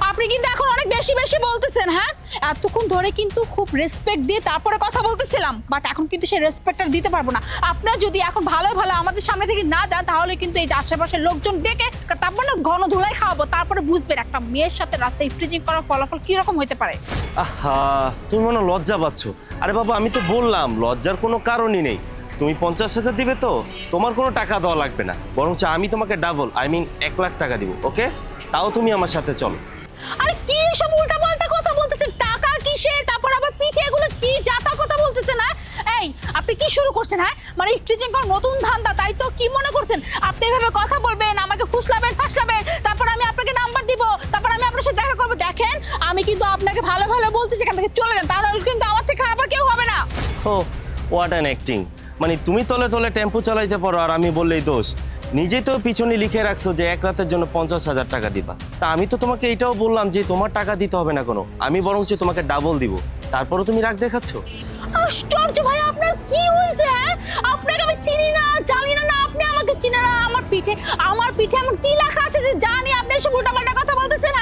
আপনি কিন্তু এখন অনেক বেশি বেশি বলতেছেন। হ্যাঁ, এতক্ষণ ধরে কিন্তু খুব রেসপেক্ট দিয়ে তারপরে কথা বলতেছিলাম, বাট এখন কিন্তু সেই রেসপেক্টটা দিতে পারবো না। আপনার যদি এখন ভালো ভালো আমাদের সামনে থেকে না যান, তাহলে কিন্তু এই যে আশেপাশের লোকজন ডেকে তারপর না ঘন ধুলাই খাওয়াবো, তারপরে বুঝবেন একটা মেয়ের সাথে রাস্তায় ইফটিজিং করার ফলাফল কিরকম হতে পারে। আহা, তুমি মনে হয় লজ্জা পাচ্ছ। আরে বাবা, আমি তো বললাম লজ্জার কোনো কারণই নেই। তুমি 50,000 দিবে তো তোমার কোনো টাকা দেওয়া লাগবে না, বরঞ্চ আমি তোমাকে ডাবল 1 লাখ টাকা দিব। ওকে, তাও তুমি আমার সাথে চলো। আরে কি সব উল্টাপাল্টা কথা বলতেছেন? টাকা কিসের, তারপর আবার পিঠে, এগুলো কি জাতা কথা বলতেছেন? হ্যাঁ, এই আপনি কি শুরু করছেন? হ্যাঁ, মানে ইফটিজিং করার নতুন ধান্দা, তাই তো? কি মনে করছেন আপনি এভাবে কথা বলবেন, আমাকে ফুসলাবেন ফাসলাবেন, তারপর আমি আপনাকে নাম্বার দিব, তারপর আমি আপনার সাথে দেখা করবো? দেখেন, আমি কিন্তু আপনাকে ভালো ভালো বলতেছি এখান থেকে চলে যান, তাহলে কিন্তু আমার থেকে খারাপ আর কেউ হবে না। ও, হোয়াট অ্যান অ্যাক্টিং! মানে তুমি তলে তলে টেম্পো চালাইতে পারো আর আমি বললেই দোষ? নিজেই তো পিছনে লিখে রাখছো যে 1 রাতের জন্য 50,000 টাকা দিবা। তা আমি তো তোমাকে এটাও বললাম যে তোমার টাকা দিতে হবে না কোনো, আমি বরঞ্চ তোমাকে ডাবল দিব। তারপরও তুমি রাগ দেখাচ্ছ। আশ্চর্য ভাই, আপনার কি হয়েছে? হ্যাঁ, আপনাকে আমি চিনি না, জানি না, না আপনি আমাকে চিনেন না। আমার পিঠে এমন কি লেখা আছে যে জানি আপনি এসব উল্টাপাল্টা কথা বলতেছেন?